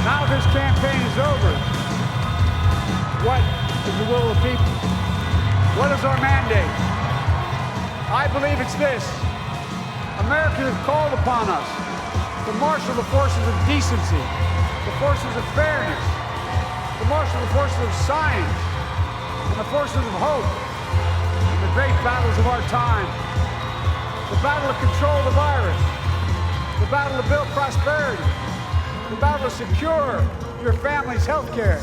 Now this campaign is over. What is the will of the people? What is our mandate? I believe it's this. America has called upon us to marshal the forces of decency, the forces of fairness, to marshal the forces of science, and the forces of hope in the great battles of our time. The battle to control the virus, the battle to build prosperity, the battle to secure your family's health care,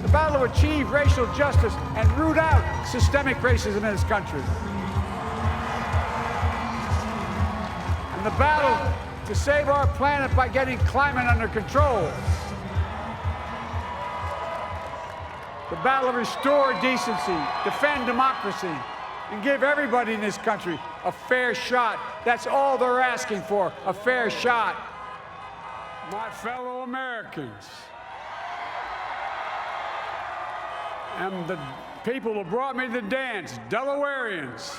the battle to achieve racial justice and root out systemic racism in this country. And the battle to save our planet by getting climate under control. The battle to restore decency, defend democracy, and give everybody in this country a fair shot. That's all they're asking for, a fair shot. My fellow Americans, and the people who brought me to the dance, Delawareans.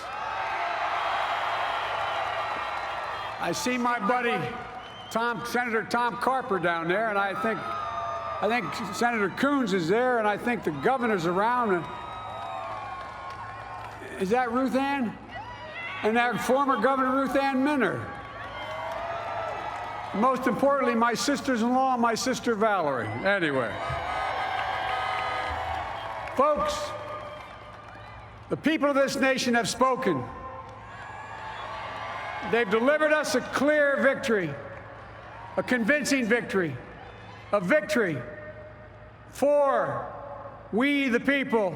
I see my buddy Senator Tom Carper down there, and I think Senator Coons is there, and I think the governor's around. Is that Ruth Ann? And that former Governor Ruth Ann Minner. Most importantly, my sisters-in-law and my sister Valerie. Anyway. Folks, the people of this nation have spoken. They've delivered us a clear victory, a convincing victory, a victory for we the people.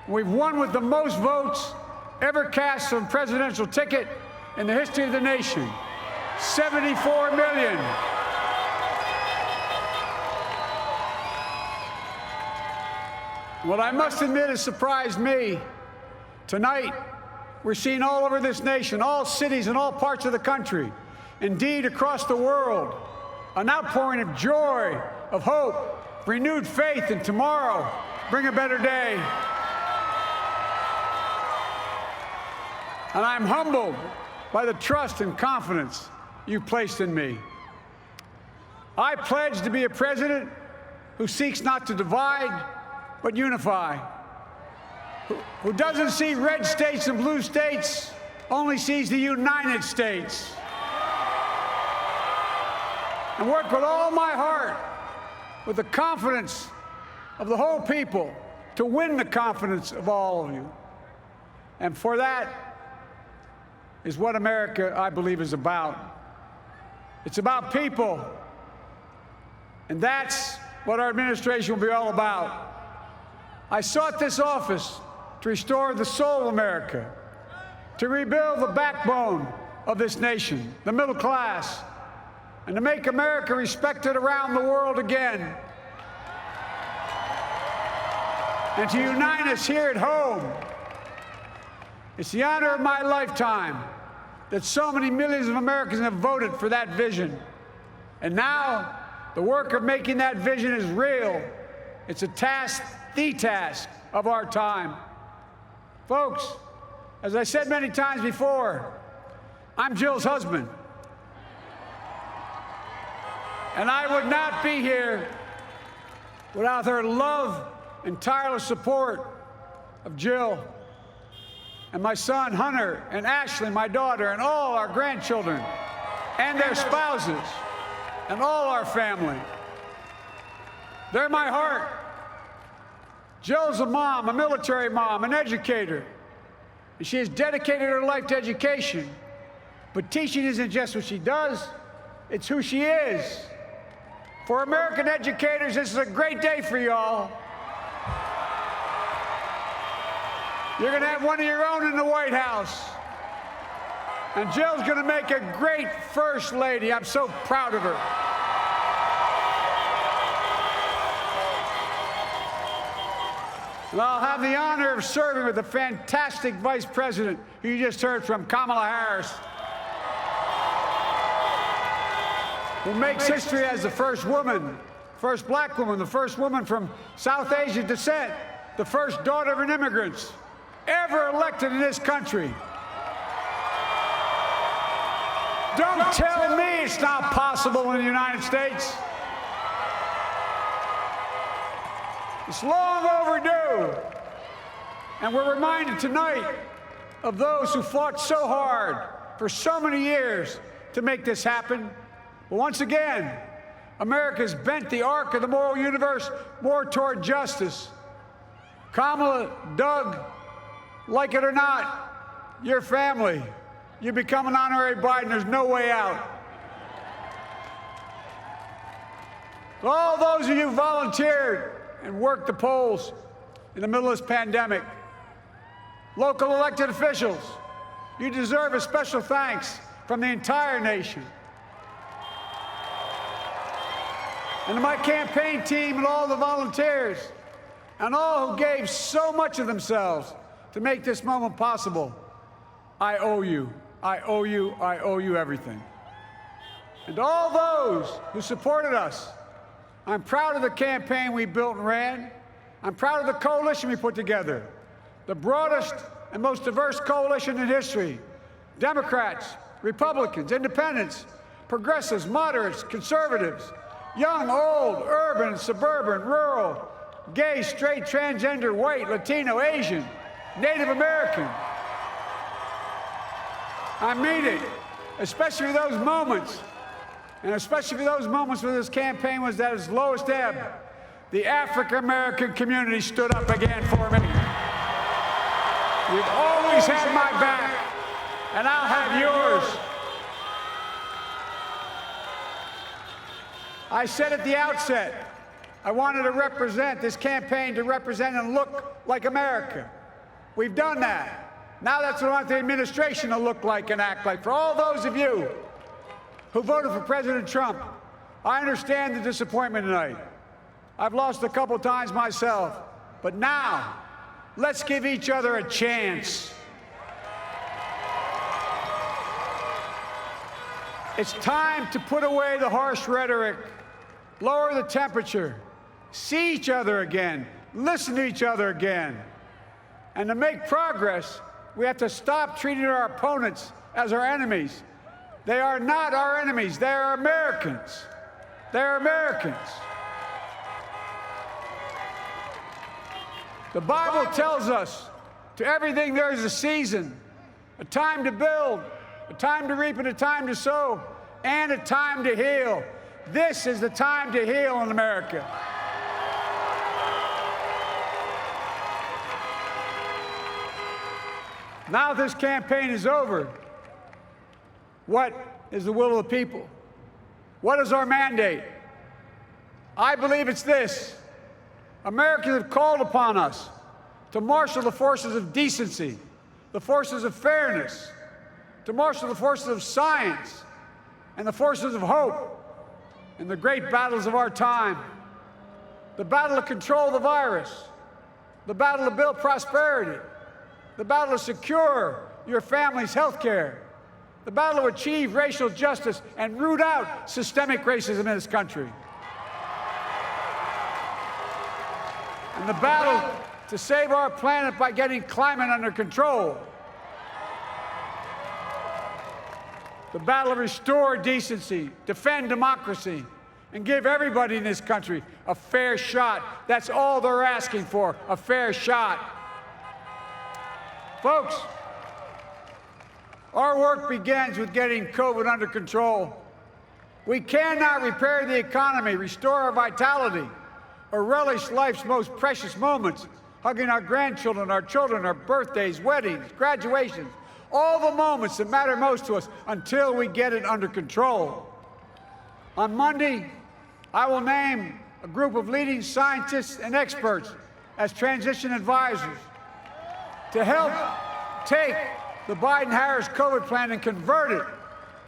We've won with the most votes ever cast on a presidential ticket in the history of the nation. 74 million. What I must admit has surprised me. Tonight, we're seeing all over this nation, all cities and all parts of the country, indeed across the world, an outpouring of joy, of hope, renewed faith in tomorrow, bring a better day. And I'm humbled by the trust and confidence you've placed in me. I pledge to be a president who seeks not to divide, but unify, who doesn't see red states and blue states, only sees the United States. And work with all my heart, with the confidence of the whole people, to win the confidence of all of you. And for that is what America, I believe, is about. It's about people. And that's what our administration will be all about. I sought this office to restore the soul of America, to rebuild the backbone of this nation, the middle class, and to make America respected around the world again, and to unite us here at home. It's the honor of my lifetime that so many millions of Americans have voted for that vision. And now, the work of making that vision is real. It's a task, the task of our time. Folks, as I said many times before, I'm Jill's husband. And I would not be here without her love and tireless support of Jill and my son Hunter and Ashley, my daughter, and all our grandchildren and their spouses and all our family. They're my heart. Jill's a mom, a military mom, an educator. And she has dedicated her life to education. But teaching isn't just what she does, it's who she is. For American educators, this is a great day for y'all. You're going to have one of your own in the White House. And Jill's going to make a great First Lady. I'm so proud of her. And I'll have the honor of serving with the fantastic Vice President who you just heard from, Kamala Harris, who makes history as the first woman, first black woman, the first woman from South Asian descent, the first daughter of an immigrant ever elected in this country. Don't tell me it's not possible in the United States. It's long overdue. And we're reminded tonight of those who fought so hard for so many years to make this happen. But once again, America's bent the arc of the moral universe more toward justice. Kamala, Doug, like it or not, your family. You become an honorary Biden, there's no way out. All those of you who volunteered and worked the polls in the middle of this pandemic, local elected officials, you deserve a special thanks from the entire nation. And to my campaign team and all the volunteers and all who gave so much of themselves to make this moment possible, I owe you. I owe you. I owe you everything. And to all those who supported us, I'm proud of the campaign we built and ran. I'm proud of the coalition we put together, the broadest and most diverse coalition in history. Democrats, Republicans, independents, progressives, moderates, conservatives, young, old, urban, suburban, rural, gay, straight, transgender, white, Latino, Asian, Native American. I mean it, especially those moments, and especially for those moments when this campaign was at its lowest ebb. The African-American community stood up again for me. You've always had my back, and I'll have yours. I said at the outset, I wanted to represent this campaign to represent and look like America. We've done that. Now that's what I want the administration to look like and act like. For all those of you who voted for President Trump, I understand the disappointment tonight. I've lost a couple times myself, but now let's give each other a chance. It's time to put away the harsh rhetoric, lower the temperature, see each other again, listen to each other again. And to make progress, we have to stop treating our opponents as our enemies. They are not our enemies. They are Americans. They are Americans. The Bible tells us to everything there is a season, a time to build, a time to reap and a time to sow, and a time to heal. This is the time to heal in America. Now this campaign is over. What is the will of the people? What is our mandate? I believe it's this. Americans have called upon us to marshal the forces of decency, the forces of fairness, to marshal the forces of science and the forces of hope in the great battles of our time. The battle to control the virus, the battle to build prosperity, the battle to secure your family's health care, the battle to achieve racial justice and root out systemic racism in this country, and the battle to save our planet by getting climate under control, the battle to restore decency, defend democracy, and give everybody in this country a fair shot. That's all they're asking for, a fair shot. Folks, our work begins with getting COVID under control. We cannot repair the economy, restore our vitality, or relish life's most precious moments, hugging our grandchildren, our children, our birthdays, weddings, graduations, all the moments that matter most to us until we get it under control. On Monday, I will name a group of leading scientists and experts as transition advisors to help take the Biden-Harris COVID plan and convert it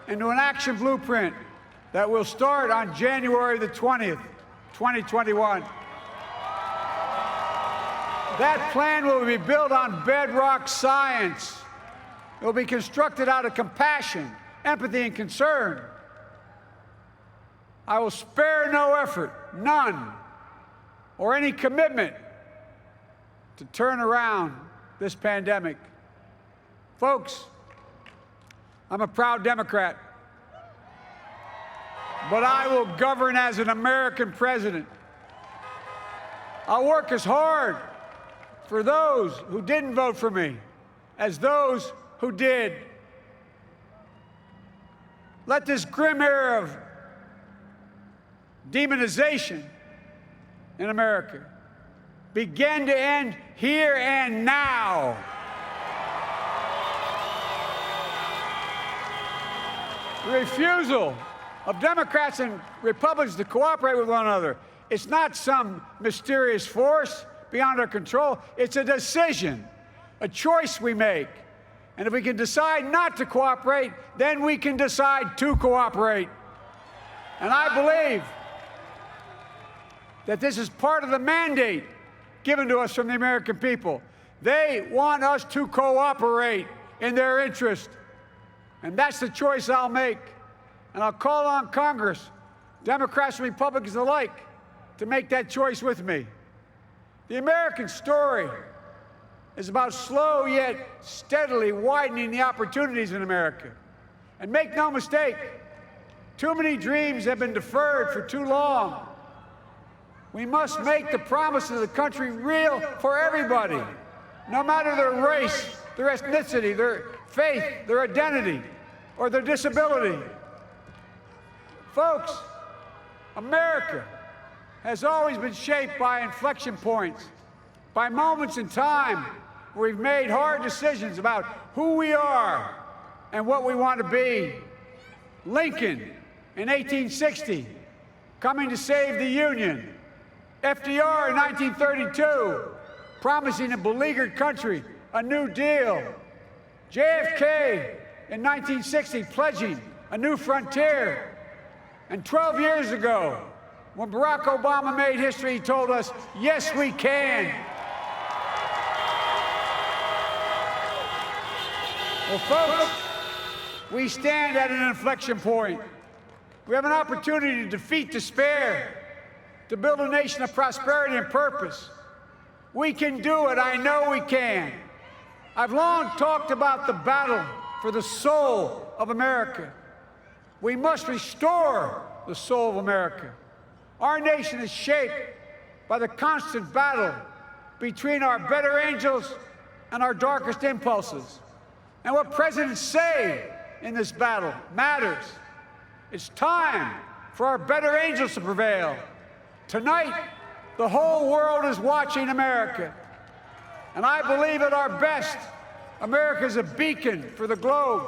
into an action blueprint that will start on January the 20th, 2021. That plan will be built on bedrock science. It will be constructed out of compassion, empathy, and concern. I will spare no effort, none, or any commitment to turn around this pandemic. Folks, I'm a proud Democrat, but I will govern as an American president. I'll work as hard for those who didn't vote for me as those who did. Let this grim era of demonization in America begin to end here and now. The refusal of Democrats and Republicans to cooperate with one another, it's not some mysterious force beyond our control. It's a decision, a choice we make. And if we can decide not to cooperate, then we can decide to cooperate. And I believe that this is part of the mandate given to us from the American people. They want us to cooperate in their interest. And that's the choice I'll make. And I'll call on Congress, Democrats and Republicans alike, to make that choice with me. The American story is about slow yet steadily widening the opportunities in America. And make no mistake, too many dreams have been deferred for too long. We must make the promise of the country real for everybody, no matter their race, their ethnicity, their faith, their identity, or their disability. Folks, America has always been shaped by inflection points, by moments in time where we've made hard decisions about who we are and what we want to be. Lincoln in 1860, coming to save the Union. FDR in 1932, promising a beleaguered country a new deal. JFK in 1960, pledging a new frontier. And 12 years ago, when Barack Obama made history, he told us, yes, we can. Well, folks, we stand at an inflection point. We have an opportunity to defeat despair, to build a nation of prosperity and purpose. We can do it. I know we can. I've long talked about the battle for the soul of America. We must restore the soul of America. Our nation is shaped by the constant battle between our better angels and our darkest impulses. And what presidents say in this battle matters. It's time for our better angels to prevail. Tonight, the whole world is watching America. And I believe at our best, America is a beacon for the globe.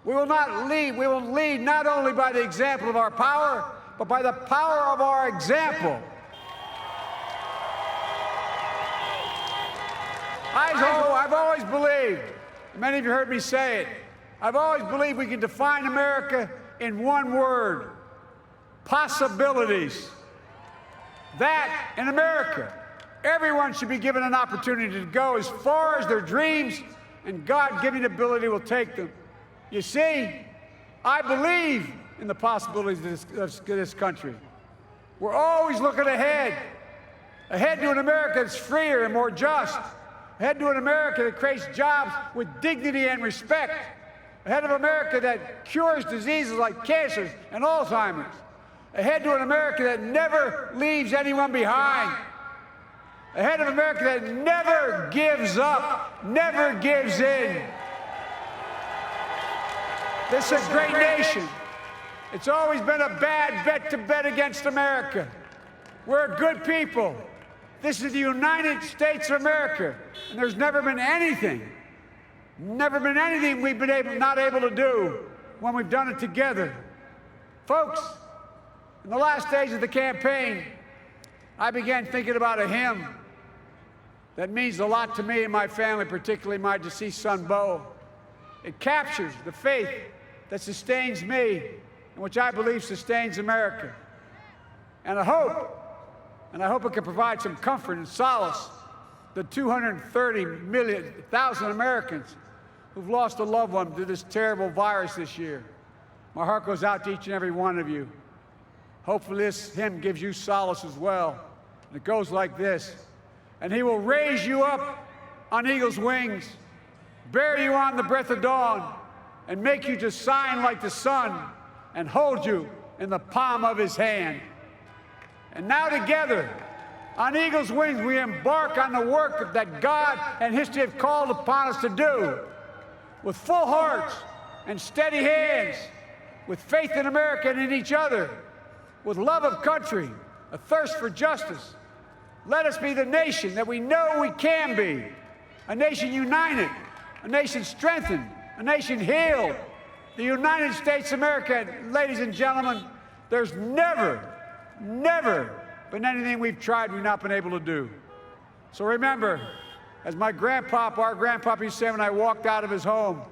We will lead not only by the example of our power, but by the power of our example. I've always believed, many of you heard me say it, I've always believed we can define America in one word: possibilities. That, in America, everyone should be given an opportunity to go as far as their dreams and God-given ability will take them. You see, I believe in the possibilities of this country. We're always looking ahead to an America that's freer and more just, ahead to an America that creates jobs with dignity and respect, ahead of America that cures diseases like cancer and Alzheimer's, ahead to an America that never leaves anyone behind, ahead of America that never gives up, never gives in. This is a great nation. It's always been a bad bet to bet against America. We're a good people. This is the United States of America, and there's never been anything we've been not able to do when we've done it together. Folks, in the last days of the campaign, I began thinking about a hymn that means a lot to me and my family, particularly my deceased son, Bo. It captures the faith that sustains me and which I believe sustains America. And I hope it can provide some comfort and solace to 230,000 Americans who've lost a loved one to this terrible virus this year. My heart goes out to each and every one of you. Hopefully this hymn gives you solace as well. And it goes like this: and he will raise you up on eagle's wings, bear you on the breath of dawn, and make you to shine like the sun, and hold you in the palm of his hand. And now together, On eagle's wings, we embark on the work that God and history have called upon us to do. With full hearts and steady hands, with faith in America and in each other, with love of country, a thirst for justice, let us be the nation that we know we can be. A nation united, a nation strengthened, a nation healed. The United States of America, ladies and gentlemen, there's never been anything we've tried we've not been able to do. So remember, as my grandpapa, our grandpapa used to say when I walked out of his home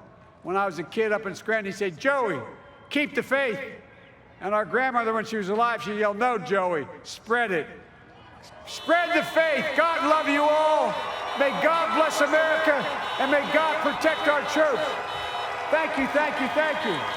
when I was a kid up in Scranton, he said, "Joey, keep the faith." And our grandmother, when she was alive, she yelled, "No, Joey, spread it. Spread the faith. God love you all. May God bless America, and may God protect our troops." Thank you, thank you, thank you.